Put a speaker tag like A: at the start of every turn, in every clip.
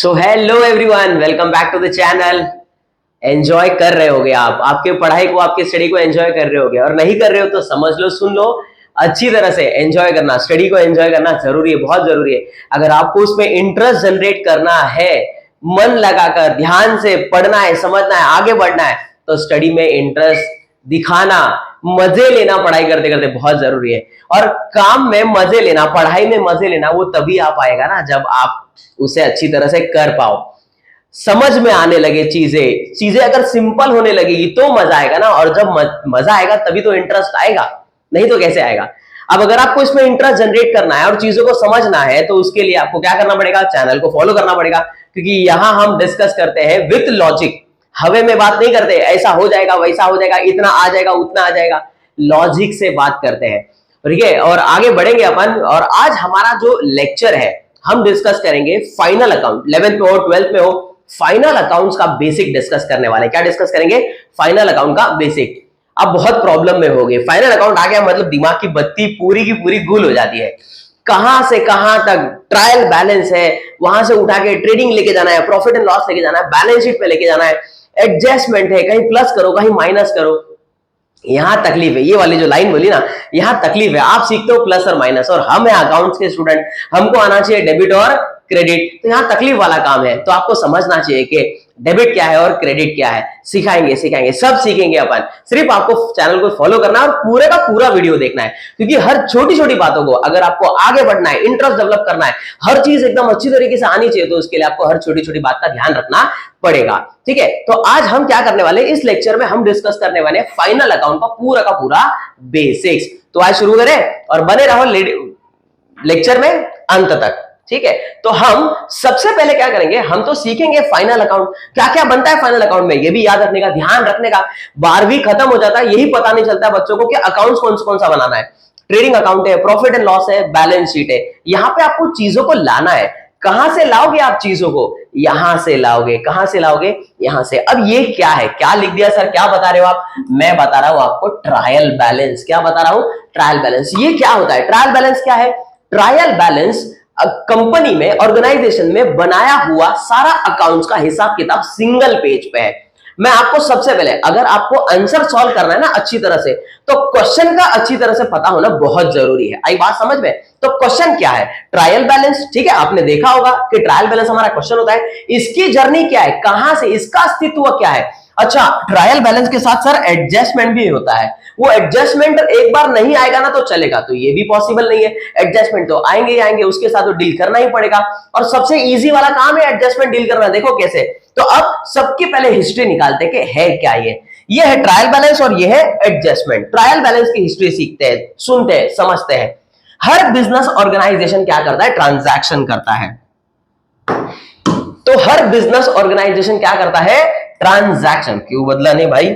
A: So hello everyone, welcome back to the channel. Enjoy कर रहे होगे आप आपके पढ़ाई को, आपके स्टडी को एंजॉय कर रहे होगे, और नहीं कर रहे हो तो समझ लो, सुन लो, अच्छी तरह से एंजॉय करना, स्टडी को एंजॉय करना जरूरी है, बहुत जरूरी है। अगर आपको उसमें इंटरेस्ट जनरेट करना है, मन लगाकर ध्यान से पढ़ना है, समझना है, आगे बढ़ना है, तो स्टडी में इंटरेस्ट दिखाना, मजे लेना पढ़ाई करते करते बहुत जरूरी है। और काम में मजे लेना, पढ़ाई में मजे लेना, वो तभी आ पाएगा ना जब आप उसे अच्छी तरह से कर पाओ, समझ में आने लगे चीजें चीजें अगर सिंपल होने लगेगी तो मजा आएगा ना। और जब मजा आएगा तभी तो इंटरेस्ट आएगा, नहीं तो कैसे आएगा। अब अगर आपको इसमें इंटरेस्ट जनरेट करना है और चीजों को समझना है, तो उसके लिए आपको क्या करना पड़ेगा, चैनल को फॉलो करना पड़ेगा, क्योंकि यहां हम डिस्कस करते हैं विथ लॉजिक। हवे में बात नहीं करते, ऐसा हो जाएगा, वैसा हो जाएगा, इतना आ जाएगा, उतना आ जाएगा, लॉजिक से बात करते हैं, ठीक है। और आगे बढ़ेंगे अपन। और आज हमारा जो लेक्चर है, हम डिस्कस करेंगे फाइनल अकाउंट। 11th में हो, 12th में हो, फाइनल अकाउंट्स का बेसिक डिस्कस करने वाले। क्या डिस्कस करेंगे? फाइनल अकाउंट का बेसिक। अब बहुत प्रॉब्लम में हो गए, फाइनल अकाउंट आ गया मतलब दिमाग की बत्ती पूरी की पूरी गुल हो जाती है। कहां से कहां तक ट्रायल बैलेंस है, वहां से उठा के ट्रेडिंग लेके जाना है, प्रॉफिट एंड लॉस लेके जाना है, बैलेंस शीट पे लेके जाना है, एडजस्टमेंट है, कहीं प्लस करो कहीं माइनस करो। यहां तकलीफ है, ये वाली जो लाइन बोली ना, यहां तकलीफ है। आप सीखते हो प्लस और माइनस, और हम है अकाउंट्स के स्टूडेंट, हमको आना चाहिए डेबिट और क्रेडिट। तो यहां तकलीफ वाला काम है, तो आपको समझना चाहिए कि डेबिट क्या है और क्रेडिट क्या है। सिखाएंगे सब सीखेंगे अपन। सिर्फ आपको चैनल को फॉलो करना है और पूरे का पूरा वीडियो देखना है, क्योंकि हर छोटी छोटी बातों को अगर आपको आगे बढ़ना है, इंटरेस्ट डेवलप करना है, हर चीज एकदम अच्छी तरीके से आनी चाहिए, तो उसके लिए आपको हर छोटी छोटी बात का ध्यान रखना पड़ेगा, ठीक है। तो आज हम क्या करने वाले, इस लेक्चर में हम डिस्कस करने वाले फाइनल अकाउंट का पूरा बेसिक्स। तो आज शुरू करें और बने रहो लेक्चर में अंत तक, ठीक है। तो हम सबसे पहले क्या करेंगे, हम तो सीखेंगे फाइनल अकाउंट क्या क्या बनता है फाइनल अकाउंट में, ये भी याद रखने का, ध्यान रखने का। 12वीं खत्म हो जाता है, यही पता नहीं चलता है बच्चों को कि अकाउंट्स कौन सा बनाना है। ट्रेडिंग अकाउंट है, प्रॉफिट एंड लॉस है, बैलेंस शीट है। यहां पे आपको चीजों को लाना है। कहां से लाओगे आप चीजों को? यहां से लाओगे। कहां से लाओगे? यहां से। अब ये क्या है, क्या लिख दिया सर, क्या बता रहे हो आप? मैं बता रहा हूं आपको ट्रायल बैलेंस। क्या बता रहा हूं? Trial balance. ये क्या होता है? ट्रायल बैलेंस क्या है? ट्रायल बैलेंस कंपनी में, ऑर्गेनाइजेशन में बनाया हुआ सारा अकाउंट्स का हिसाब किताब सिंगल पेज पे है। मैं आपको सबसे पहले, अगर आपको आंसर सॉल्व करना है ना अच्छी तरह से, तो क्वेश्चन का अच्छी तरह से पता होना बहुत जरूरी है। आई बात समझ में? तो क्वेश्चन क्या है? ट्रायल बैलेंस, ठीक है। आपने देखा होगा कि ट्रायल बैलेंस हमारा क्वेश्चन होता है। इसकी जर्नी क्या है, कहां से, इसका अस्तित्व क्या है? अच्छा, ट्रायल बैलेंस के साथ सर एडजस्टमेंट भी होता है। वो एडजस्टमेंट एक बार नहीं आएगा ना तो चलेगा, तो ये भी पॉसिबल नहीं है। एडजस्टमेंट तो आएंगे ही आएंगे, उसके साथ तो डील करना ही पड़ेगा। और सबसे इजी वाला काम है एडजस्टमेंट डील करना। देखो कैसे। तो अब सबके पहले हिस्ट्री निकालते कि है क्या ये है ट्रायल बैलेंस और ये है एडजस्टमेंट। ट्रायल बैलेंस की हिस्ट्री सीखते हैं, सुनते हैं, समझते हैं। हर बिजनेस ऑर्गेनाइजेशन क्या करता है? ट्रांजैक्शन करता है। तो हर बिजनेस ऑर्गेनाइजेशन क्या करता है? ट्रांजैक्शन। क्यों बदला नहीं भाई?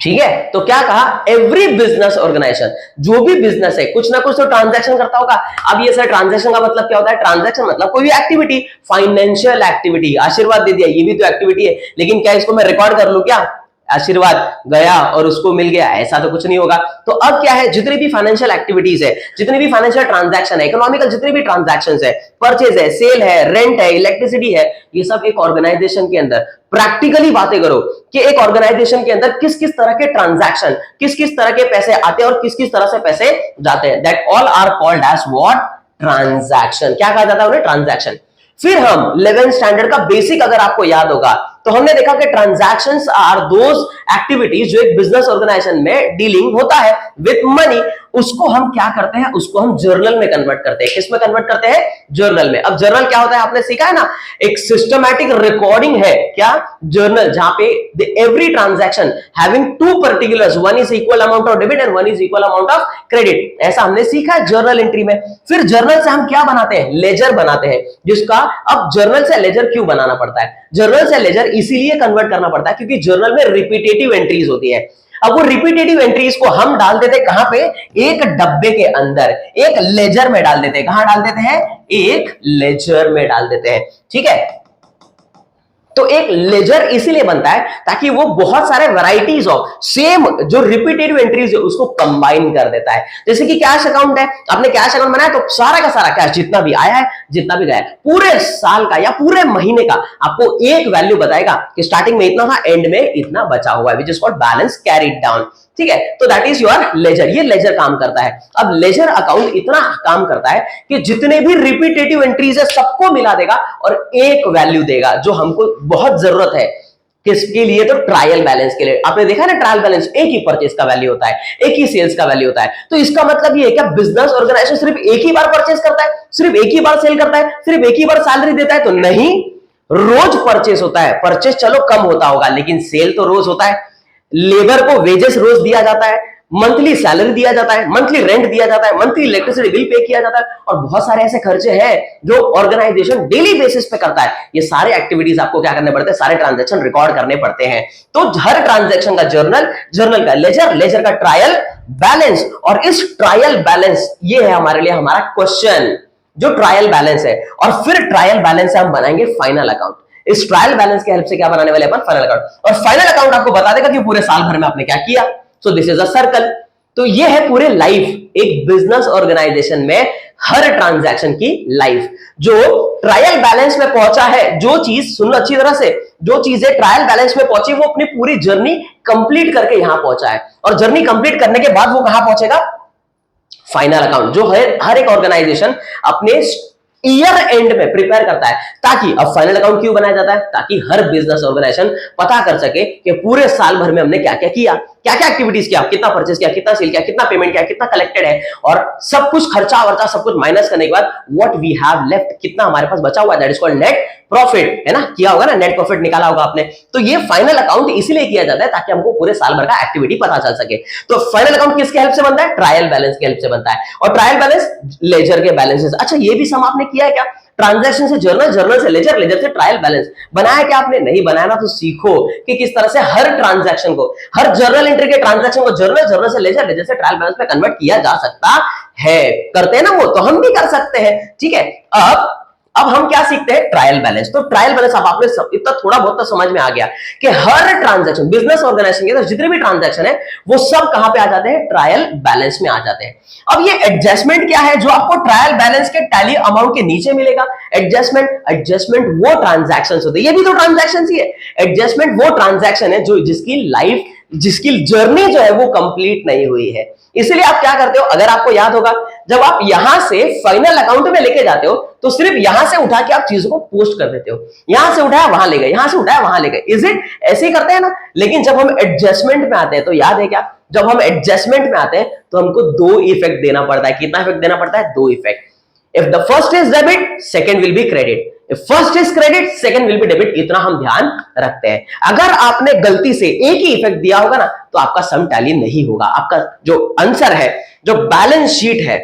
A: ठीक है। तो क्या कहा? एवरी बिजनेस ऑर्गेनाइजेशन, जो भी बिजनेस है कुछ ना कुछ तो ट्रांजैक्शन करता होगा। अब ये सर ट्रांजैक्शन का मतलब क्या होता है? ट्रांजैक्शन मतलब कोई भी एक्टिविटी, फाइनेंशियल एक्टिविटी। आशीर्वाद दे दिया, ये भी तो एक्टिविटी है, लेकिन क्या इसको मैं रिकॉर्ड कर लूं क्या? आशीर्वाद गया और उसको मिल गया, ऐसा तो कुछ नहीं होगा। तो अब क्या है, जितनी भी फाइनेंशियल एक्टिविटीज है, जितनी भी फाइनेंशियल ट्रांजैक्शन है, इकोनॉमिकल जितनी भी ट्रांजैक्शंस है, परचेज है, सेल है, रेंट है, इलेक्ट्रिसिटी है, ये सब एक ऑर्गेनाइजेशन के अंदर, प्रैक्टिकली बातें करो कि एक ऑर्गेनाइजेशन के अंदर किस किस तरह के ट्रांजैक्शन, किस किस तरह के पैसे आते हैं और किस किस तरह से पैसे जाते हैं। That all are called as what? Transaction. क्या कहा जाता है उन्हें? ट्रांजैक्शन। फिर हम 11th स्टैंडर्ड का बेसिक अगर आपको याद होगा, तो हमने देखा कि ट्रांजैक्शंस आर दोज एक्टिविटीज जो एक बिजनेस ऑर्गेनाइजेशन में डीलिंग होता है विद मनी, उसको हम क्या करते हैं? उसको हम जर्नल में कन्वर्ट करते हैं। किसमें कन्वर्ट करते हैं? जर्नल में। अब जर्नल क्या होता है? आपने सीखा है ना, एक सिस्टमैटिक रिकॉर्डिंग है। क्या? जर्नल, जहां पे every transaction having two particulars, one is equal amount of debit and one is equal amount of credit, ऐसा हमने सीखा है जर्नल एंट्री में। फिर जर्नल से हम क्या बनाते हैं? लेजर बनाते हैं, जिसका अब जर्नल से लेजर क्यों बनाना पड़ता है? जर्नल से लेजर इसीलिए कन्वर्ट करना पड़ता है क्योंकि जर्नल में रिपीटेटिव एंट्रीज होती है। अब वो रिपीटेटिव एंट्रीज को हम डाल देते हैं कहां पे? एक डब्बे के अंदर, एक लेजर में डाल देते हैं। कहां डाल देते हैं? एक लेजर में डाल देते हैं, ठीक है। तो एक लेजर इसीलिए बनता है ताकि वो बहुत सारे वैरायटीज ऑफ सेम जो रिपीटेटिव एंट्रीज है उसको कंबाइन कर देता है। जैसे कि कैश अकाउंट है, आपने कैश अकाउंट बनाया तो सारा का सारा कैश जितना भी आया है जितना भी गया है पूरे साल का या पूरे महीने का आपको एक वैल्यू बताएगा कि स्टार्टिंग में इतना था, एंड में इतना बचा हुआ है, which is called balance carried down. ठीक है, तो दैट इज योर लेजर। ये लेजर काम करता है। अब लेजर अकाउंट इतना काम करता है कि जितने भी रिपीटेटिव एंट्रीज है सबको मिला देगा और एक वैल्यू देगा जो हमको बहुत जरूरत है। किसके लिए? तो ट्रायल बैलेंस के लिए। आपने देखा ना, ट्रायल बैलेंस एक ही परचेज का वैल्यू होता है, एक ही सेल्स का वैल्यू होता है। तो इसका मतलब ये है क्या बिजनेस ऑर्गेनाइजेशन सिर्फ एक ही बार परचेज करता है, सिर्फ एक ही बार सेल करता है, सिर्फ एक ही बार सैलरी देता है? तो नहीं, रोज परचेज होता है। परचेज चलो कम होता होगा लेकिन सेल तो रोज होता है। लेबर को वेजेस रोज दिया जाता है, मंथली सैलरी दिया जाता है, मंथली रेंट दिया जाता है, मंथली इलेक्ट्रिसिटी बिल पे किया जाता है और बहुत सारे ऐसे खर्चे हैं जो ऑर्गेनाइजेशन डेली बेसिस पे करता है। ये सारे एक्टिविटीज आपको क्या करने पड़ते हैं? सारे ट्रांजैक्शन रिकॉर्ड करने पड़ते हैं। तो हर ट्रांजैक्शन का जर्नल, जर्नल का लेजर, लेजर का ट्रायल बैलेंस। और इस ट्रायल बैलेंस ये है हमारे लिए हमारा क्वेश्चन, जो ट्रायल बैलेंस है। और फिर ट्रायल बैलेंस से हम बनाएंगे फाइनल अकाउंट। इस ट्रायल बैलेंस की हेल्प से क्या बनाने वाले अपन? Final account. और फाइनल अकाउंट आपको बता देगा कि पूरे साल भर में आपने क्या किया। So this is a circle. तो ये है पूरे लाइफ, एक बिजनेस ऑर्गेनाइजेशन में हर ट्रांजैक्शन की लाइफ। जो ट्रायल बैलेंस में पहुंचा है, जो चीज, सुन लो अच्छी तरह से, जो चीजें ट्रायल बैलेंस में पहुंची वो अपनी पूरी जर्नी कंप्लीट करके यहां पहुंचा है। और जर्नी कंप्लीट करने के बाद वो कहां पहुंचेगा? Final account. जो है हर एक ऑर्गेनाइजेशन अपने ईयर एंड में प्रिपेयर करता है। ताकि, अब फाइनल अकाउंट क्यों बनाया जाता है? ताकि हर बिजनेस ऑर्गेनाइजेशन पता कर सके कि पूरे साल भर में हमने क्या क्या किया, क्या क्या एक्टिविटीज किया, कितना परचेस किया, कितना सेल किया, कितना पेमेंट किया, कितना कलेक्टेड है, और सब कुछ खर्चा वर्चा सब कुछ माइनस करने के बाद व्हाट वी हैव लेफ्ट, कितना हमारे पास बचा हुआ है, that is called net profit. है ना, किया होगा ना, नेट प्रॉफिट निकाला होगा आपने। तो ये फाइनल अकाउंट इसलिए किया जाता है ताकि हमको पूरे साल भर का एक्टिविटी पता चल सके। तो फाइनल अकाउंट किसके हेल्प से बनता है? ट्रायल बैलेंस के हेल्प से बनता है। और ट्रायल बैलेंस लेजर के बैलेंसेस। अच्छा, ये भी सम आपने किया है क्या? ट्रांजैक्शन से जर्नल, जर्नल से लेजर, लेजर से ट्रायल बैलेंस। बनाया क्या आपने? नहीं बनाया ना, तो सीखो कि किस तरह से हर ट्रांजैक्शन को, हर जर्नल एंट्री के ट्रांजैक्शन को जर्नल, जर्नल से लेजर, लेजर से ट्रायल बैलेंस में कन्वर्ट किया जा सकता है। करते हैं ना वो, तो हम भी कर सकते हैं। ठीक है, अब हम क्या सीखते हैं? Trial balance. तो ट्रायल बैलेंस अब आपने इतना थोड़ा बहुत तो समझ में आ गया कि हर ट्रांजैक्शन, बिजनेस ऑर्गेनाइजेशन के जितने भी ट्रांजैक्शन है वो सब कहां पे आ जाते हैं? ट्रायल बैलेंस में आ जाते हैं। अब ये एडजस्टमेंट क्या है जो आपको ट्रायल बैलेंस के टैली अमाउंट के नीचे मिलेगा? एडजस्टमेंट, एडजस्टमेंट वो ट्रांजैक्शन होते हैं, ये भी तो ट्रांजैक्शन ही है। एडजस्टमेंट वो ट्रांजैक्शन है जो जिसकी लाइफ, जिसकी जर्नी जो है वो कंप्लीट नहीं हुई है। इसलिए आप क्या करते हो? अगर आपको याद होगा, जब आप यहां से फाइनल अकाउंट में लेके जाते हो तो सिर्फ यहां से उठा के आप चीजों को पोस्ट कर देते हो। यहां से उठाया वहां ले गए, यहां से उठाया वहां ले गए। Is it? ऐसे ही करते हैं ना। लेकिन जब हम एडजस्टमेंट में आते हैं तो याद है क्या? जब हम एडजस्टमेंट में आते हैं तो हमको दो इफेक्ट देना पड़ता है। कितना इफेक्ट देना पड़ता है? दो effect. If the first is debit, second will be credit. If first is credit, second will be debit. इतना हम ध्यान रखते हैं। अगर आपने गलती से एक ही इफेक्ट दिया होगा ना तो आपका सम टैली नहीं होगा। आपका जो आंसर है, जो बैलेंस शीट है,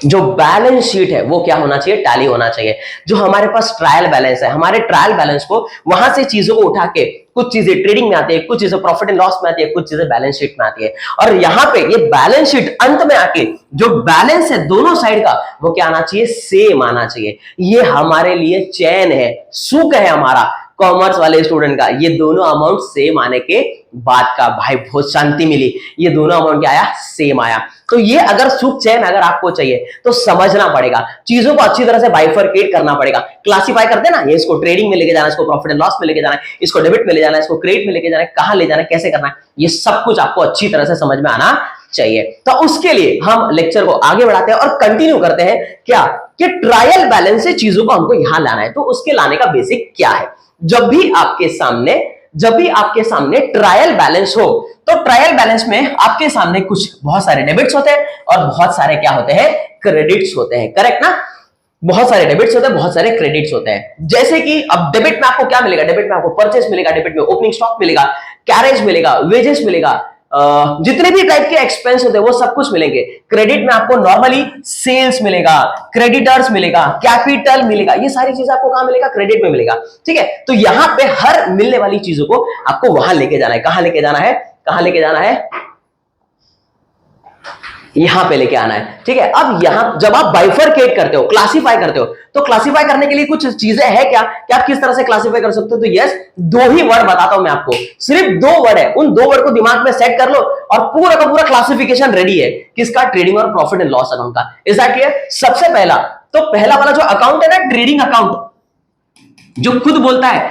A: जो बैलेंस शीट है वो क्या होना चाहिए? टैली होना चाहिए। जो हमारे पास ट्रायल बैलेंस है, हमारे ट्रायल बैलेंस को वहां से चीजों को उठा के, कुछ चीजें ट्रेडिंग में आती है, कुछ चीजें प्रॉफिट एंड लॉस में आती है, कुछ चीजें बैलेंस शीट में आती है। और यहां पे ये बैलेंस शीट अंत में आके जो बैलेंस है दोनों साइड का वो क्या आना चाहिए? सेम आना चाहिए। ये हमारे लिए चैन है, सुख है हमारा कॉमर्स वाले स्टूडेंट का। ये दोनों अमाउंट सेम आने के बाद का भाई बहुत शांति मिली। ये दोनों अमाउंट क्या आया? सेम आया। तो ये अगर सुख चैन अगर आपको चाहिए तो समझना पड़ेगा, चीजों को अच्छी तरह से बाइफरकेट करना पड़ेगा। क्लासिफाई करते हैं ना, ये इसको ट्रेडिंग में लेके जाना, इसको प्रॉफिट एंड लॉस में लेके जाना है, इसको डेबिट में ले जाना है, इसको क्रेडिट में लेके जाना है, कहां ले जाना है, कैसे करना है, ये सब कुछ आपको अच्छी तरह से समझ में आना चाहिए। तो उसके लिए हम लेक्चर को आगे बढ़ाते हैं और कंटिन्यू करते हैं क्या कि ट्रायल बैलेंस से चीजों को हमको यहां लाना है। तो उसके लाने का बेसिक क्या है? जब भी आपके सामने ट्रायल बैलेंस हो तो ट्रायल बैलेंस में आपके सामने कुछ बहुत सारे डेबिट्स होते हैं और बहुत सारे क्या होते हैं? क्रेडिट्स होते हैं। करेक्ट ना? बहुत सारे डेबिट्स होते हैं, बहुत सारे क्रेडिट्स होते हैं। जैसे कि अब डेबिट में आपको क्या मिलेगा? डेबिट में आपको परचेस मिलेगा, डेबिट में ओपनिंग स्टॉक मिलेगा, कैरेज मिलेगा, वेजेस मिलेगा, जितने भी टाइप के एक्सपेंस होते हैं वो सब कुछ मिलेंगे। क्रेडिट में आपको नॉर्मली सेल्स मिलेगा, क्रेडिटर्स मिलेगा, कैपिटल मिलेगा। ये सारी चीजें आपको कहां मिलेगा? क्रेडिट में मिलेगा। ठीक है, तो यहां पे हर मिलने वाली चीजों को आपको वहां लेके जाना है। कहां लेके जाना है? कहां लेके जाना है? यहां पे लेके आना है, ठीक है। अब यहां जब आप बाइफरकेट करते हो, क्लासिफाई करते हो, तो क्लासिफाई करने के लिए कुछ चीजें हैं क्या कि आप किस तरह से क्लासिफाई कर सकते हो। तो यस, दो ही वर्ड बताता हूं मैं आपको, सिर्फ दो वर्ड है, उन दो वर्ड को दिमाग में सेट कर लो और पूरा का पूरा क्लासिफिकेशन रेडी है किसका, ट्रेडिंग और प्रॉफिट एंड लॉस अकाउंट का। Is that clear? सबसे पहला, तो पहला वाला जो अकाउंट है ना, ट्रेडिंग अकाउंट, जो खुद बोलता है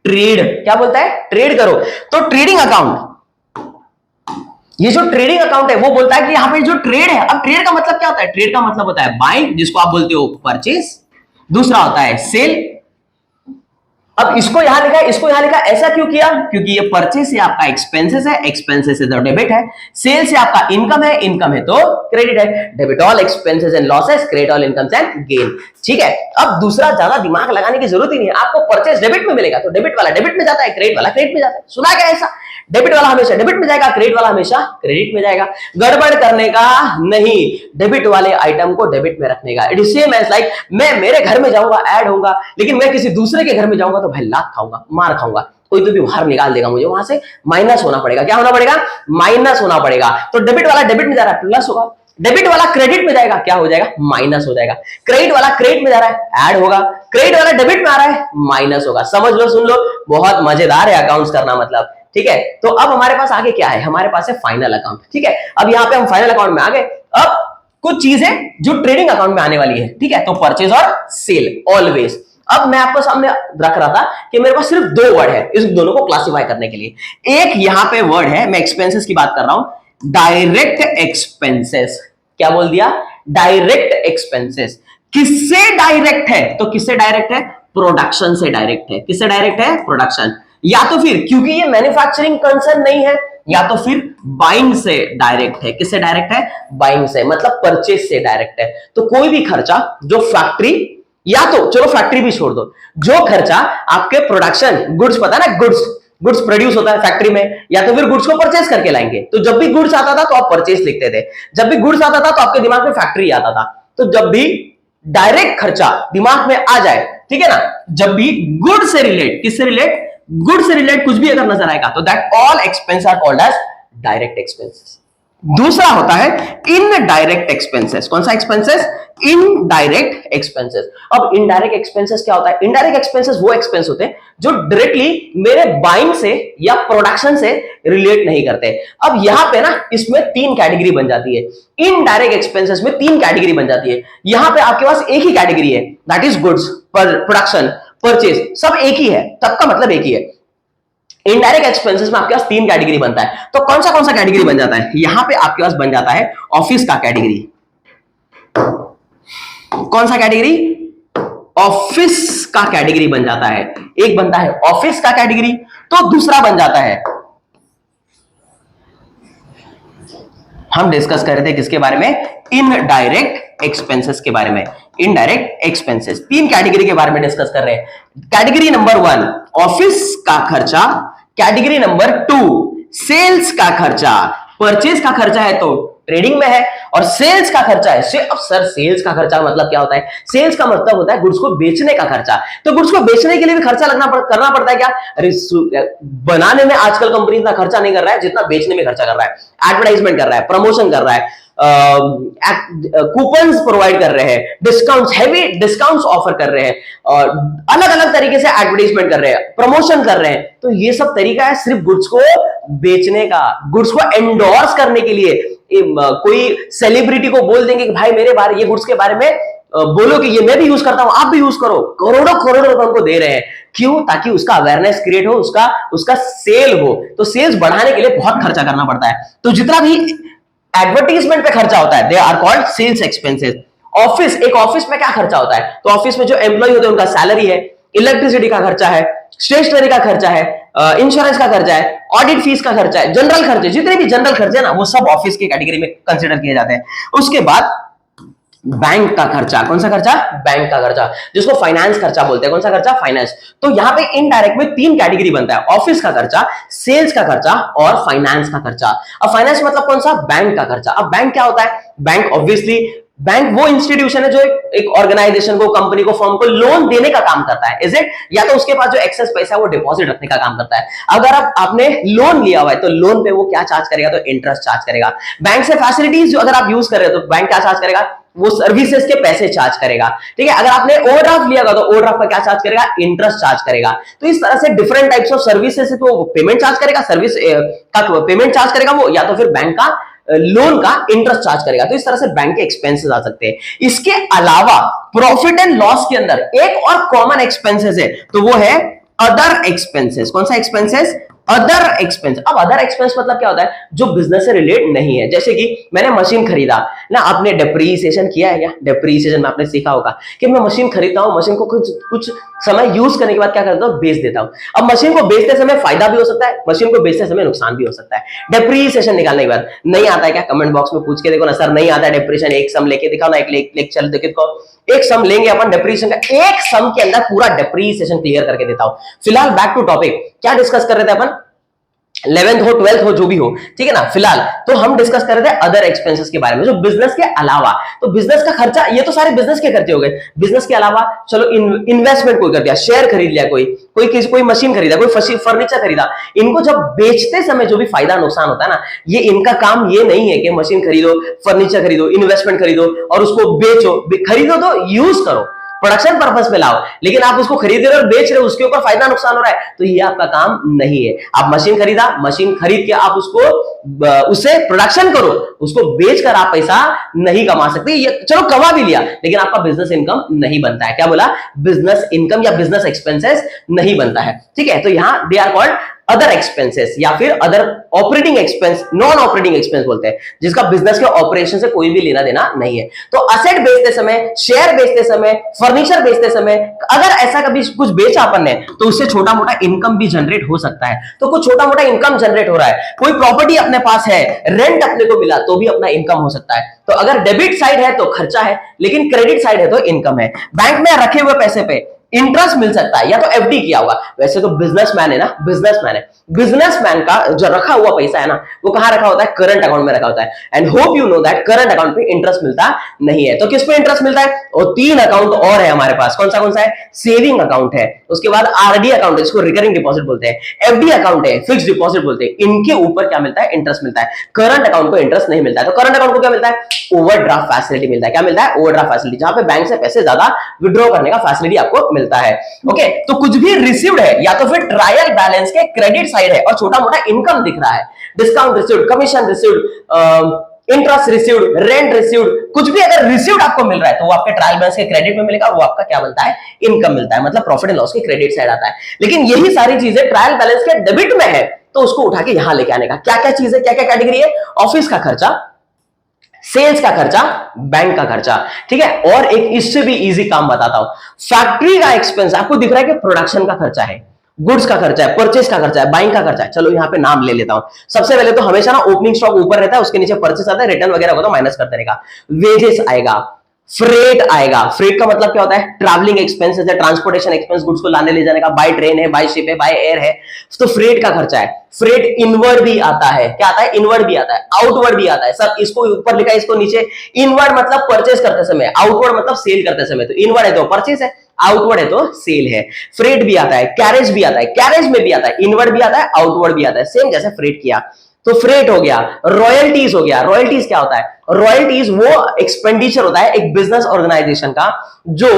A: ट्रेड, क्या बोलता है, ट्रेड करो। तो ट्रेडिंग अकाउंट, ये जो ट्रेडिंग अकाउंट है वो बोलता है कि यहां पे जो ट्रेड है, अब ट्रेड का मतलब क्या होता है, ट्रेड का मतलब होता है बाइंग, जिसको आप बोलते हो परचेज, दूसरा होता है सेल। अब इसको यहां लिखा है, इसको यहां लिखा है, ऐसा क्यों किया, क्योंकि ये परचेज से आपका एक्सपेंसेस है, एक्सपेंसेस से तो डेबिट है, सेल से आपका इनकम है, इनकम है तो क्रेडिट है, debit all expenses and losses, credit all incomes and gain. ठीक है, अब दूसरा ज्यादा दिमाग लगाने की जरूरत ही नहीं है, आपको परचेज डेबिट में मिलेगा तो डेबिट वाला डेबिट में जाता है, क्रेडिट वाला क्रेडिट में जाता है। सुना क्या ऐसा, डेबिट वाला हमेशा डेबिट में जाएगा, क्रेडिट वाला हमेशा क्रेडिट में जाएगा। गड़बड़ करने का नहीं, डेबिट वाले आइटम को डेबिट में रखने का। It is same as like मैं मेरे घर में जाऊंगा, ऐड होऊंगा, लेकिन मैं किसी दूसरे के घर में जाऊंगा तो भाई लात खाऊंगा, मार खाऊंगा, कोई तो भी बाहर निकाल देगा मुझे, वहां से माइनस होना पड़ेगा। क्या होना पड़ेगा, माइनस होना पड़ेगा। तो डेबिट वाला डेबिट में जा रहा है, प्लस होगा, डेबिट वाला क्रेडिट में जाएगा, क्या हो जाएगा, माइनस हो जाएगा। क्रेडिट वाला क्रेडिट में जा रहा है, ऐड होगा, क्रेडिट वाला डेबिट में आ रहा है, माइनस होगा। समझ लो, सुन लो, बहुत मजेदार है अकाउंट्स करना, मतलब ठीक है। तो अब हमारे पास आगे क्या है, हमारे पास है फाइनल अकाउंट। ठीक है, अब यहां पे हम फाइनल अकाउंट में आ गए। अब कुछ चीजें जो ट्रेडिंग अकाउंट में आने वाली है, ठीक है, तो परचेज और सेल ऑलवेज। अब मैं आपको सामने रख रहा था कि मेरे पास सिर्फ दो वर्ड है इस दोनों को क्लासिफाई करने के लिए। एक यहां पे वर्ड है, मैं एक्सपेंसेस की बात कर रहा हूं, डायरेक्ट एक्सपेंसेस। क्या बोल दिया, डायरेक्ट एक्सपेंसेस। किससे डायरेक्ट है, तो किससे डायरेक्ट है, प्रोडक्शन से डायरेक्ट है। किससे डायरेक्ट है, प्रोडक्शन, या तो फिर क्योंकि ये मैन्युफैक्चरिंग कंसर्न नहीं है, या तो फिर बाइंग से डायरेक्ट है। किससे डायरेक्ट है, बाइंग से, मतलब परचेज से डायरेक्ट है। तो कोई भी खर्चा जो फैक्ट्री, या तो चलो फैक्ट्री भी छोड़ दो, जो खर्चा आपके प्रोडक्शन, गुड्स, पता है ना, गुड्स प्रोड्यूस होता है फैक्ट्री में, या तो फिर गुड्स को परचेज करके लाएंगे। तो जब भी गुड्स आता था तो आप परचेज लिखते थे, जब भी गुड्स आता था तो आपके दिमाग में फैक्ट्री आता था। तो जब भी डायरेक्ट खर्चा दिमाग में आ जाए, ठीक है ना, जब भी गुड से रिलेट, किससे रिलेट, गुड से रिलेट कुछ भी अगर नजर आएगा तो that all expense are called as direct expenses. दूसरा होता है इनडायरेक्ट एक्सपेंसेस। कौन सा एक्सपेंसेस, इनडायरेक्ट एक्सपेंसेस। अब इनडायरेक्ट एक्सपेंसेस क्या होता है, इनडायरेक्ट एक्सपेंसेस वो एक्सपेंस होते हैं जो डायरेक्टली मेरे बाइंग से या प्रोडक्शन से रिलेट नहीं करते। अब यहां पे ना इसमें तीन कैटेगरी बन जाती है, इनडायरेक्ट एक्सपेंसेस में तीन कैटेगरी बन जाती है। यहां पे आपके पास एक ही कैटेगरी है, that is goods, production, purchase, सब एक ही है, सबका मतलब एक ही है। इनडायरेक्ट एक्सपेंसेस में आपके पास तीन कैटेगरी बनता है। तो कौन सा कैटेगरी बन जाता है, यहां पे आपके पास बन जाता है ऑफिस का कैटेगरी। कौन सा कैटेगरी, ऑफिस का कैटेगरी बन जाता है। एक बनता है ऑफिस का कैटेगरी, तो दूसरा बन जाता है, हम डिस्कस कर रहे थे किसके बारे में, इनडायरेक्ट एक्सपेंसेस के बारे में। इनडायरेक्ट एक्सपेंसेस तीन कैटेगरी के बारे में डिस्कस कर रहे हैं। कैटेगरी नंबर 1 ऑफिस का खर्चा, कैटेगरी नंबर 2 सेल्स का खर्चा। परचेज का खर्चा है तो ट्रेडिंग में है, और सेल्स का खर्चा है। अब सर सेल्स का खर्चा मतलब क्या होता है, सेल्स का मतलब होता है गुड्स को बेचने का खर्चा। तो गुड्स को बेचने के लिए भी खर्चा करना पड़ता है क्या, अरे बनाने में आजकल कंपनी इतना खर्चा नहीं कर रहा है जितना बेचने में खर्चा कर रहा है। एडवर्टाइजमेंट कर रहा है, प्रमोशन कर रहा है, कूपन्स प्रोवाइड कर रहे हैं, डिस्काउंट्स, हैवी डिस्काउंट्स ऑफर कर रहे हैं, और अलग अलग तरीके से एडवर्टाइजमेंट कर रहे हैं, प्रमोशन कर रहे हैं। तो ये सब तरीका है सिर्फ गुड्स को बेचने का, गुड्स को एंडोर्स करने के लिए। कोई सेलिब्रिटी को बोल देंगे कि भाई मेरे बारे, ये गुड्स के बारे में बोलो कि ये मैं भी यूज करता हूं, आप भी यूज करो, करोड़ों करोड़ों रुपए उनको दे रहे हैं। क्यों, ताकि उसका अवेयरनेस क्रिएट हो, उसका सेल हो। तो सेल्स बढ़ाने के लिए बहुत खर्चा करना पड़ता है। तो जितना भी एडवर्टीजमेंट पे खर्चा होता है, they are called sales expenses. Office, एक ऑफिस में क्या खर्चा होता है, तो ऑफिस में जो एम्प्लॉय होते हैं उनका सैलरी है, इलेक्ट्रिसिटी का खर्चा है, स्टेशनरी का खर्चा है, इंश्योरेंस का खर्चा है, ऑडिट फीस का खर्चा है, जनरल खर्चे, जितने भी जनरल खर्चे हैं ना वो सब ऑफिस की कैटेगरी में कंसीडर किए जाते हैं। उसके बाद बैंक का खर्चा। कौन सा खर्चा, बैंक का खर्चा, जिसको फाइनेंस खर्चा बोलते हैं। कौन सा खर्चा, फाइनेंस। तो यहां पे इनडायरेक्ट में तीन कैटेगरी बनता है, ऑफिस का खर्चा, सेल्स का खर्चा और फाइनेंस का खर्चा। अब फाइनेंस मतलब कौन सा, बैंक का खर्चा। अब बैंक क्या होता है, बैंक ऑब्वियसली बैंक वो इंस्टीट्यूशन है जो एक ऑर्गेनाइजेशन को, कंपनी को, फर्म को लोन देने का काम करता है, इज इट? या तो उसके पास जो एक्सेस पैसा है वो डिपॉजिट रखने का काम करता है। अगर आपने लोन लिया हुआ है तो लोन पे वो क्या चार्ज करेगा? तो इंटरेस्ट चार्ज करेगा। बैंक से फैसिलिटीज जो अगर आप यूज कर रहे हो तो बैंक क्या चार्ज करेगा? वो सर्विसेज के पैसे चार्ज करेगा। ठीक है, अगर आपने ओवरड्राफ्ट लिया तो ओवरड्राफ्ट का क्या चार्ज करेगा? इंटरेस्ट चार्ज करेगा। तो इस तरह से डिफरेंट टाइप्स ऑफ सर्विसेज तो पेमेंट चार्ज करेगा, सर्विस का पेमेंट चार्ज करेगा वो, या तो फिर बैंक का लोन का इंटरेस्ट चार्ज करेगा। तो इस तरह से बैंक के एक्सपेंसेस आ सकते हैं। इसके अलावा प्रॉफिट एंड लॉस के अंदर एक और कॉमन एक्सपेंसेस है, तो वो है अदर एक्सपेंसेस। कौन सा एक्सपेंसेस? Other expense. अब अदर एक्सपेंस मतलब क्या होता है? जो बिजनेस से रिलेट नहीं है। जैसे कि मैंने मशीन खरीदा ना, आपने डेप्रीसिएशन किया है क्या? डेप्रीसिएशन में आपने सीखा होगा कि मैं मशीन खरीदता हूं, मशीन को कुछ समय यूज करने के बाद क्या करता हूं? बेच देता हूं। अब मशीन को बेचते समय फायदा भी हो सकता है, मशीन को बेचते समय नुकसान भी हो सकता है। डेप्रीसिएशन निकालने के बाद नहीं आता है क्या? कमेंट बॉक्स में पूछ के देखो ना, सर नहीं आता है डेप्रीसिएशन, एक सम लेके दिखाओ ना, एक लेक्चर देखो, एक सम लेंगे अपन डेप्रीसिएशन का, एक सम के अंदर पूरा डेप्रीसिएशन क्लियर करके देता हूं। फिलहाल बैक टू टॉपिक, क्या डिस्कस कर रहे थे अपन? 11th हो 12th हो जो भी हो, ठीक है ना। फिलहाल तो हम डिस्कस कर रहे थे अदर एक्सपेंसेस के बारे में, जो बिजनेस के अलावा। तो बिजनेस का खर्चा, ये तो सारे बिजनेस के खर्चे हो गए। बिजनेस के अलावा चलो इन्वेस्टमेंट कोई कर दिया, शेयर खरीद लिया, कोई मशीन खरीदा, कोई फर्नीचर खरीदा, इनको जब बेचते समय जो भी फायदा नुकसान होता है ना, ये इनका काम ये नहीं है कि मशीन खरीदो, फर्नीचर खरीदो, इन्वेस्टमेंट खरीदो और उसको बेचो। खरीदो तो यूज करो, प्रोडक्शन पर्पस पे लाओ, लेकिन आप उसको खरीद रहे हो और बेच रहे हो, उसके ऊपर फायदा नुकसान हो रहा है, तो ये आपका काम नहीं है। आप मशीन खरीदा, मशीन खरीद के आप उससे प्रोडक्शन करो, उसको बेचकर आप पैसा नहीं कमा सकते। ये चलो कमा भी लिया, लेकिन आपका बिजनेस इनकम नहीं बनता है। क्या बोला? बिजनेस इनकम या बिजनेस एक्सपेंसेस नहीं बनता है। ठीक है, तो यहां they are called other expenses या फिर other operating expense, non operating expense बोलते हैं, जिसका बिजनेस के ऑपरेशन से कोई भी लेना देना नहीं है। तो असेट बेचते समय, शेयर बेचते समय, फर्नीचर बेचते समय, अगर ऐसा कभी कुछ बेचा अपन ने, तो उससे छोटा मोटा इनकम भी जनरेट हो सकता है। तो कुछ छोटा मोटा इनकम जनरेट हो रहा है, कोई प्रॉपर्टी अपने पास है, रेंट अपने को मिला, तो भी अपना इनकम हो सकता है। तो अगर डेबिट साइड है तो खर्चा है, लेकिन क्रेडिट साइड है तो इनकम है। बैंक में रखे हुए पैसे पे इंटरेस्ट मिल सकता है, या तो एफडी किया होगा। वैसे तो बिजनेसमैन है ना, बिजनेसमैन है, बिजनेसमैन का जो रखा हुआ पैसा है ना, वो कहां रखा होता है? करंट अकाउंट में रखा होता है। And hope you know that current account पे इंटरेस्ट मिलता नहीं है। तो किस पे इंटरेस्ट मिलता है? और 3 अकाउंट और है हमारे पास। कौन सा है? सेविंग अकाउंट है, उसके बाद आरडी अकाउंट है, जिसको रिकरिंग डिपॉजिट बोलते हैं, एफडी अकाउंट है, फिक्स डिपॉजिट बोलते हैं। इनके ऊपर क्या मिलता है? इंटरेस्ट मिलता है। करंट अकाउंट को इंटरेस्ट नहीं मिलता है। तो करंट अकाउंट को क्या मिलता है? ओवरड्राफ्ट फैसिलिटी मिलता है। क्या मिलता है? ओवरड्राफ्ट फैसिलिटी, जहां पे बैंक से पैसे ज्यादा विड्रॉ करने का फैसिलिटी आपको मिलता है। ओके, तो कुछ भी रिसीव्ड है, या तो फिर ट्रायल बैलेंस के क्रेडिट साइड है और छोटा मोटा इनकम दिख रहा है, discount received, commission received, interest received, rent received, कुछ भी अगर रिसीव्ड आपको मिल रहा है तो वो आपके ट्रायल बैलेंस के क्रेडिट में मिलेगा, वो आपका क्या बनता है? इनकम मिलता है। मतलब प्रॉफिट एंड लॉस के क्रेडिट साइड आता है। लेकिन यही सारी चीजें ट्रायल बैलेंस के डेबिट में है, तो उसको उठा के यहां लेके आने का क्या क्या चीज है, क्या क्या कैटेगरी है? ऑफिस का खर्चा, सेल्स का खर्चा, बैंक का खर्चा। ठीक है, और एक इससे भी इजी काम बताता हूं, फैक्ट्री का एक्सपेंस। आपको दिख रहा है कि प्रोडक्शन का खर्चा है, गुड्स का खर्चा है, परचेस का खर्चा है, बाइंग का खर्चा है। चलो यहाँ पे नाम ले लेता हूं। सबसे पहले तो हमेशा ना ओपनिंग स्टॉक ऊपर रहता है, उसके नीचे परचेस आता है, रिटर्न वगैरह होगा तो माइनस कर देने का। वेजेस आएगा, फ्रेट आएगा। फ्रेट का मतलब क्या होता है? ट्रैवलिंग एक्सपेंसेस है, ट्रांसपोर्टेशन एक्सपेंस, गुड्स को लाने ले जाने का, बाय ट्रेन है, बाय शिप है, बाय एयर है, तो फ्रेट का खर्चा है। फ्रेट इनवर्ड भी आता है। क्या आता है? इनवर्ड भी आता है, आउटवर्ड भी आता है। सर इसको ऊपर लिखा है, इसको नीचे। इनवर्ड मतलब परचेस करते समय, आउटवर्ड मतलब सेल करते समय। तो इनवर्ड है तो परचेस है, आउटवर्ड है तो सेल है। फ्रेट भी आता है, कैरेज भी आता है, कैरेज में भी आता है, इनवर्ड भी आता है, आउटवर्ड भी आता है, सेम जैसे फ्रेट किया। तो फ्रेट हो गया। रॉयल्टीज हो गया। रॉयल्टीज क्या होता है? रॉयल्टीज वो एक्सपेंडिचर होता है एक बिजनेस ऑर्गेनाइजेशन का, जो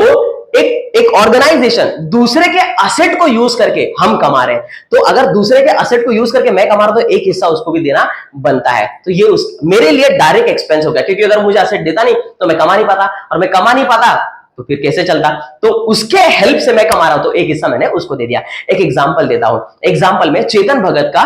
A: एक ऑर्गेनाइजेशन दूसरे के असेट को यूज करके हम कमा रहे हैं। तो अगर दूसरे के असेट को यूज करके मैं कमा रहा हूं, तो एक हिस्सा उसको भी देना बनता है। तो ये मेरे लिए डायरेक्ट एक्सपेंस हो गया, क्योंकि अगर मुझे असेट देता नहीं तो मैं कमा नहीं पाता, और मैं कमा नहीं पाता तो फिर कैसे चलता? तो उसके हेल्प से मैं कमा रहा हूं, तो एक हिस्सा मैंने उसको दे दिया। एक एग्जांपल देता हूं। एग्जांपल में चेतन भगत का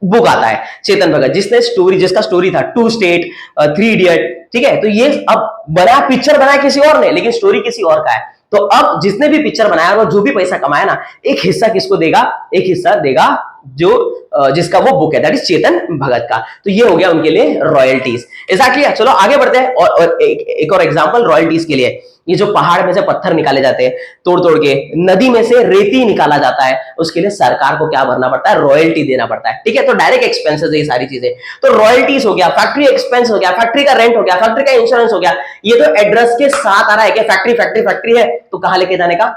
A: बुक आता है। चेतन भगत जिसका स्टोरी था 2 स्टेट, 3 इडियट। ठीक है, तो ये अब बना, पिक्चर बनाया किसी और ने, लेकिन स्टोरी किसी और का है। तो अब जिसने भी पिक्चर बनाया और जो भी पैसा कमाया ना, एक हिस्सा किसको देगा? एक हिस्सा देगा जो जिसका वो बुक है, दैट इज चेतन भगत का। तो ये हो गया उनके लिए रॉयल्टीज। एग्जैक्टली। चलो आगे बढ़ते हैं और एक और एग्जांपल रॉयल्टीज के लिए। ये जो पहाड़ में से पत्थर निकाले जाते हैं तोड़ तोड़ के, नदी में से रेती निकाला जाता है, उसके लिए सरकार को क्या भरना पड़ता है, रॉयल्टी देना पड़ता है। ठीक है, तो डायरेक्ट एक्सपेंसेस है ये सारी चीजें। तो रॉयल्टीज हो गया, फैक्ट्री एक्सपेंस हो गया, फैक्ट्री का रेंट हो गया, फैक्ट्री का इंश्योरेंस हो गया। ये तो एड्रेस के साथ आ रहा है कि फैक्ट्री फैक्ट्री फैक्ट्री है, तो कहां लेके जाने का,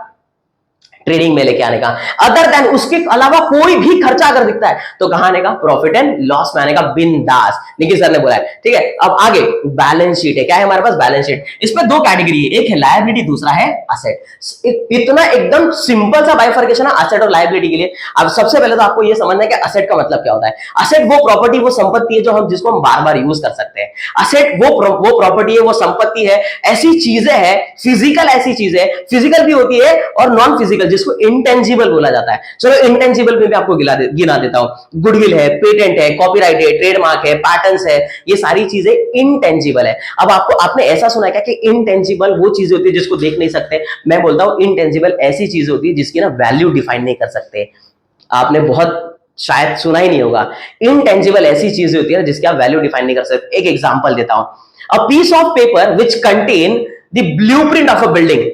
A: ट्रेडिंग में लेके आने का। अदर देन उसके अलावा कोई भी खर्चा अगर दिखता है तो कहां आने का, प्रॉफिट एंड लॉस में आने का, बिंदास। निखिल सर ने बोला है। ठीक है, अब आगे बैलेंस शीट है, क्या है हमारे पास, बैलेंस शीट। इसमें दो कैटेगरी है, एक है लायबिलिटी, दूसरा है असेट। इतना एकदम सिंपल सा बाइफर्केशन है असेट और लायबिलिटी के लिए। अब सबसे पहले तो आपको यह समझना है कि असेट का मतलब क्या होता है। असेट वो प्रॉपर्टी, वो संपत्ति है जो हम जिसको हम बार बार यूज कर सकते हैं। असेट वो प्रॉपर्टी है, वो संपत्ति है, ऐसी चीजें है, फिजिकल ऐसी चीजें, फिजिकल भी होती है और नॉन फिजिकल, जिसको इंटेंजिबल बोला जाता है। चलो इंटेंजिबल में भी आपको गिना देता हूं। गुडविल है, पेटेंट है, कॉपीराइट है, ट्रेडमार्क है, पैटर्न्स है, ये सारी चीजें इंटेंजिबल है। अब आपने ऐसा सुना है क्या कि इंटेंजिबल वो चीजें होती है जिसको देख नहीं सकते। मैं बोलता हूं इंटेंजिबल ऐसी चीजें होती है जिसकी ना वैल्यू डिफाइन नहीं कर सकते। आपने बहुत शायद सुना ही नहीं होगा। इनटेंजिबल ऐसी चीजें होती है जिसकी आप वैल्यू डिफाइन नहीं कर सकते। एक एग्जांपल देता हूं, a piece of paper which contain the blueprint of a building,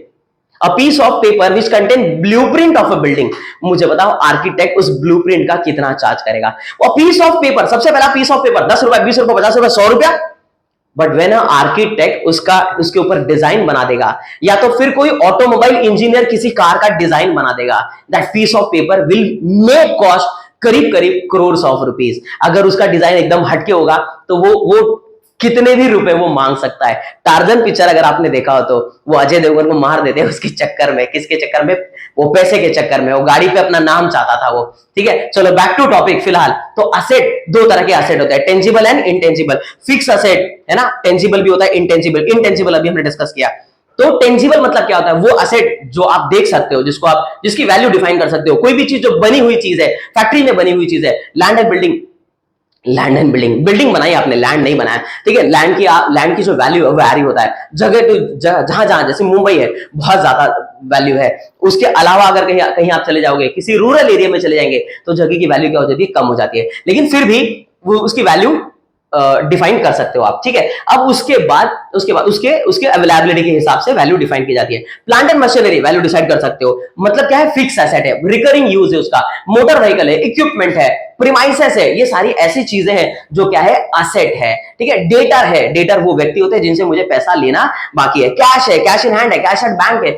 A: a piece of paper which contain blueprint of a building. मुझे बताओ आर्किटेक्ट उस ब्लूप्रिंट का कितना चार्ज करेगा। वो पीस ऑफ पेपर, सबसे पहला पीस ऑफ पेपर 10 रुपए, 20 रुपए, 50 रुपए, 100 रुपया। बट वेन आर्किटेक्ट उसके ऊपर डिजाइन बना देगा, या तो फिर कोई ऑटोमोबाइल इंजीनियर किसी कार का डिजाइन बना देगा, that piece of paper will make cost करीब करीब करोड़ ऑफ रुपीज। अगर उसका डिजाइन एकदम हटके होगा तो वो कितने भी रुपए वो मांग सकता है। टार्जन पिक्चर अगर आपने देखा हो तो वो अजय देवगन को मार देते हैं उसके चक्कर में, किसके चक्कर में, वो पैसे के चक्कर में, वो गाड़ी पे अपना नाम चाहता था वो। ठीक है, चलो बैक टू टॉपिक। फिलहाल तो असेट, दो तरह के असेट होते हैं, tangible and intangible. Fix asset है ना, टेंजिबल भी होता है, इनटेंजिबल। इनटेंजिबल अभी हमने डिस्कस किया। तो टेंजिबल मतलब क्या होता है, वो असेट जो आप देख सकते हो, जिसकी वैल्यू डिफाइन कर सकते हो। कोई भी चीज जो बनी हुई चीज है, फैक्ट्री में बनी हुई चीज है, लैंड एंड बिल्डिंग, बिल्डिंग बनाई आपने, लैंड नहीं बनाया। ठीक है, लैंड की जो वैल्यू है वो वैरी होता है जगह टू जहां जहां, जैसे मुंबई है बहुत ज्यादा वैल्यू है। उसके अलावा अगर कहीं आप चले जाओगे, किसी रूरल एरिया में चले जाएंगे तो जगह की वैल्यू क्या हो जाती है, कम हो जाती है। लेकिन फिर भी वो उसकी वैल्यू डिफाइन कर सकते हो आप। ठीक है, अब उसके बाद उसके अवेलेबिलिटी के हिसाब से वैल्यू डिफाइन की जाती है। Plant and machinery value decide कर सकते हो, मतलब क्या है, फिक्स एसेट है, रिकरिंग यूज है उसका, मोटर व्हीकल है, इक्विपमेंट है, प्रीमाइसेस है, ये सारी ऐसी चीजें हैं जो क्या है, असेट है। ठीक है, डेटर है, डेटर वो व्यक्ति होते हैं जिनसे मुझे पैसा लेना बाकी है। कैश है, कैश इन हैंड है, कैश एट बैंक है,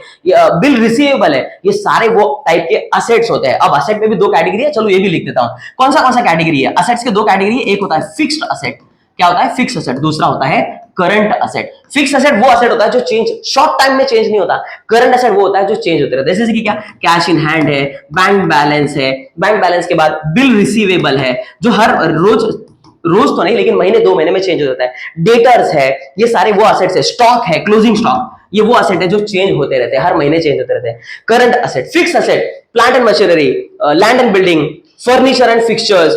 A: बिल रिसीवेबल है, ये सारे वो टाइप के असेट्स होते हैं। अब असेट में भी दो कैटेगरी है, चलो ये भी लिख देता हूं। कौन सा कैटेगरी है असेट्स के, दो कैटेगरी है। एक होता है फिक्स्ड असेट, क्या होता है, फिक्स असेट। दूसरा होता है करंट असेट। फिक्स असेट वो असेट होता है जो चेंज शॉर्ट टाइम में चेंज नहीं होता। करंट असेट वो होता है जो चेंज होते रहते हैं। जैसे कि क्या, कैश इन हैंड है, बैंक बैलेंस है, बैंक बैलेंस के बाद बिल रिसीवेबल है जो हर रोज तो नहीं लेकिन महीने 2 महीने में चेंज हो जाता है। डेटर्स है, ये सारे वो असेट्स है। स्टॉक है, क्लोजिंग स्टॉक, ये वो असेट है जो चेंज होते रहते हैं, हर महीने चेंज होते रहते हैं। Current asset, fix asset, plant and machinery, land and building, furniture and fixtures,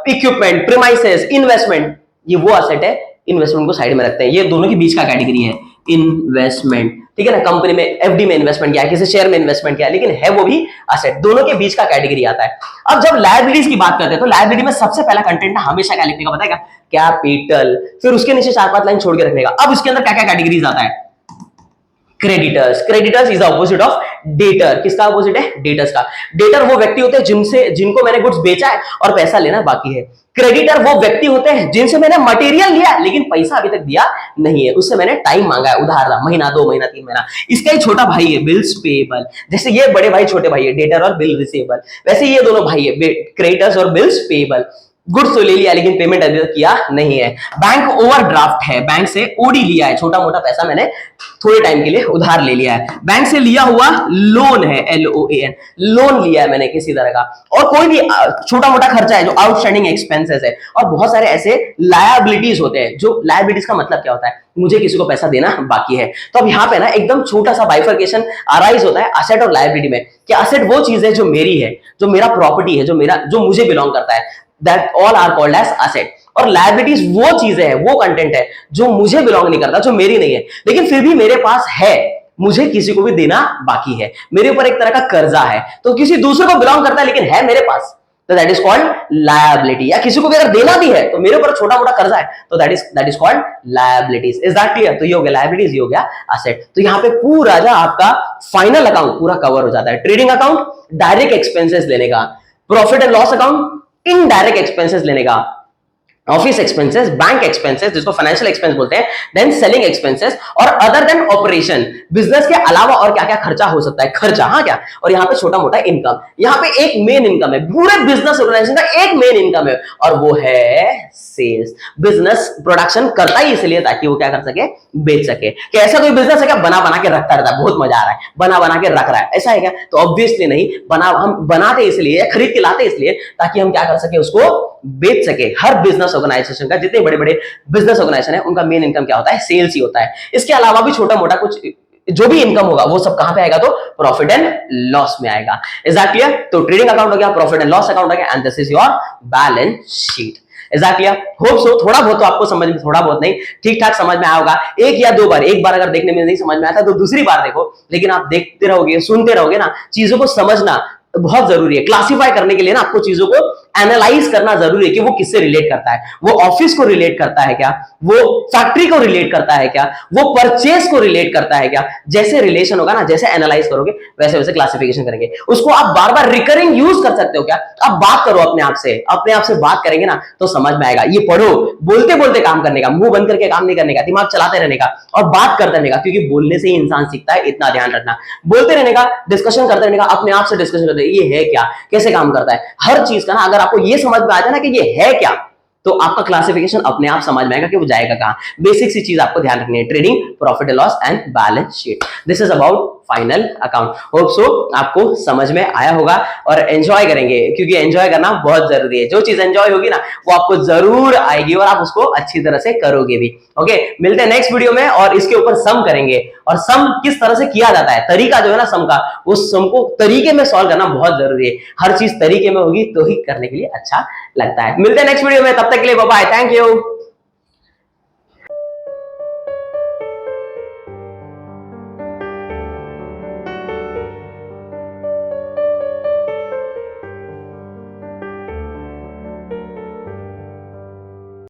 A: equipment, premises, investment, ये वो असेट है। इन्वेस्टमेंट को साइड में रखते हैं, ये दोनों के बीच का कैटेगरी है इन्वेस्टमेंट। ठीक है ना, कंपनी में एफडी में इन्वेस्टमेंट किया है, किसी शेयर में इन्वेस्टमेंट किया है, लेकिन है वो भी असेट। दोनों के बीच का कैटेगरी आता है। अब जब लायबिलिटीज की बात करते हैं तो लायबिलिटी में सबसे पहला कंटेंट हमेशा क्या लिखने का, बताएगा, कैपिटल, फिर उसके नीचे 4-5 लाइन छोड़ के रखने का। अब उसके अंदर क्या क्या कैटेगरीज आता है, creditors. Creditors is opposite of debtor. किसका ऑपोजिट है, डेटर्स का। डेटर वो व्यक्ति होते हैं जिनको मैंने गुड्स बेचा है और पैसा लेना बाकी है। क्रेडिटर वो व्यक्ति होते हैं जिनसे मैंने मटेरियल लिया लेकिन पैसा अभी तक दिया नहीं है, उससे मैंने टाइम मांगा है, उधार, महीना, 2 महीना, 3 महीना। इसका ही छोटा भाई है बिल्स पेएबल। जैसे ये बड़े भाई छोटे भाई है, डेटर और बिल रिसीवेबल, वैसे ये दोनों भाई है, क्रेडिटर्स और बिल्स पेएबल। गुड्स तो ले लिया लेकिन पेमेंट अभी तक किया नहीं है। बैंक ओवरड्राफ्ट है, बैंक से ओडी लिया है, छोटा मोटा पैसा मैंने थोड़े टाइम के लिए उधार ले लिया है। बैंक से लिया हुआ लोन है, LOAN, लोन लिया है मैंने किसी तरह का। और कोई भी छोटा मोटा खर्चा है जो आउटस्टैंडिंग एक्सपेंसेस है। और बहुत सारे ऐसे लायबिलिटीज होते हैं, जो लायबिलिटीज का मतलब क्या होता है, मुझे किसी को पैसा देना बाकी है। तो अब यहाँ पे ना एकदम छोटा सा बाइफर्केशन अराइज होता है असेट और लायबिलिटी में, कि असेट वो चीज है जो मेरी है, जो मेरा प्रॉपर्टी है, जो मुझे बिलोंग करता है, that all are called as asset. और लायबिलिटीज वो चीजें हैं, वो कंटेंट है जो मुझे बिलोंग नहीं करता, जो मेरी नहीं है, लेकिन फिर भी मेरे पास है, मुझे किसी को भी देना बाकी है, मेरे ऊपर एक तरह का कर्जा है, तो किसी दूसरे को बिलोंग करता है लेकिन है मेरे पास, तो दैट इज कॉल्ड लायबिलिटी। या किसी को भी अगर देना भी है तो मेरे ऊपर छोटा मोटा कर्जा है तो that is called liabilities. Is that clear? तो ये हो गया लायबिलिटीज, ये हो गया एसेट। तो यहाँ पे पूरा जो आपका फाइनल अकाउंट पूरा कवर हो जाता है। ट्रेडिंग अकाउंट डायरेक्ट एक्सपेंसेस लेने का, profit and loss account indirect expenses लेने का, ऑफिस एक्सपेंसेस, बैंक एक्सपेंसेस जिसको फाइनेंशियल एक्सपेंस बोलते हैं, देन सेलिंग एक्सपेंसेस और अदर देन ऑपरेशन। बिजनेस के अलावा और क्या क्या खर्चा हो सकता है, खर्चा, हाँ क्या, और यहाँ पे छोटा मोटा इनकम। यहाँ पे एक मेन इनकम है, पूरे बिजनेस ऑर्गेनाइजेशन का एक मेन इनकम है और वो है सेल्स। बिजनेस प्रोडक्शन करता ही इसलिए ताकि वो क्या कर सके, बेच सके। कि ऐसा कोई बिजनेस है क्या बना बना के रखता रहता है, बहुत मजा आ रहा है, बना बना के रख रहा है, ऐसा है क्या? तो ऑब्वियसली नहीं, हम बनाते इसलिए, खरीद के लाते इसलिए ताकि हम क्या कर सके, उसको बेच सके। हर बिजनेस ऑर्गेनाइजेशन का, जितने बड़े बड़े बिजनेस ऑर्गेनाइजेशन है, उनका मेन इनकम क्या होता है, सेल्स ही होता है। इसके अलावा भी छोटा मोटा कुछ जो भी इनकम होगा वो सब कहां पे आएगा, तो प्रॉफिट एंड लॉस में आएगा। Is that clear? तो ट्रेडिंग अकाउंट हो गया, प्रॉफिट एंड लॉस अकाउंट हो गया, and this is your balance sheet. Is that clear? Hope so थोड़ा बहुत तो आपको समझ में, थोड़ा बहुत नहीं, ठीक ठाक समझ में आया होगा। एक या दो बार, एक बार अगर देखने में नहीं समझ में आता तो दूसरी बार देखो, लेकिन आप देखते रहोगे, सुनते रहोगे ना, चीजों को समझना बहुत जरूरी है। क्लासिफाई करने के लिए ना आपको चीजों को एनालाइज करना जरूरी है कि वो किससे रिलेट करता है, वो ऑफिस को रिलेट करता है क्या, वो फैक्ट्री को रिलेट करता है क्या, वो परचेस को रिलेट करता है क्या। जैसे रिलेशन होगा ना, जैसे एनालाइज करोगे वैसे वैसे क्लासिफिकेशन करेंगे। उसको आप बार बार रिकरिंग यूज कर सकते हो क्या, आप बात करो अपने आप से बात करेंगे ना तो समझ में आएगा। ये पढ़ो, बोलते बोलते काम करने का, मुंह बंद करके काम नहीं करने का, दिमाग चलाते रहने का और बात करते रहने का, क्योंकि बोलने से ही इंसान सीखता है, इतना ध्यान रखना। बोलते रहने का, डिस्कशन करते रहने का, अपने आप से डिस्कशन करते, ये है क्या, कैसे काम करता है, हर चीज का ना अगर आपको ये समझ में आ जाए ना कि ये है क्या, तो आपका क्लासिफिकेशन अपने आप समझ में आएगा कि वो जाएगा कहां। बेसिक सी चीज आपको ध्यान रखनी है, trading, profit and loss and balance sheet. This is about final account. Hope so आपको समझ में आया होगा और एंजॉय करेंगे, क्योंकि एंजॉय करना बहुत जरूरी है। जो चीज एंजॉय होगी ना वो आपको जरूर आएगी और आप उसको अच्छी तरह से करोगे भी। ओके, मिलते हैं नेक्स्ट वीडियो में और इसके ऊपर सम करेंगे और सम किस तरह से किया जाता है, तरीका जो है ना सम का, उस सम को तरीके में सॉल्व करना बहुत जरूरी है। हर चीज तरीके में होगी तो ही करने के लिए अच्छा लगता है। मिलते हैं नेक्स्ट वीडियो में, तब तक के लिए बाय बाय, थैंक यू।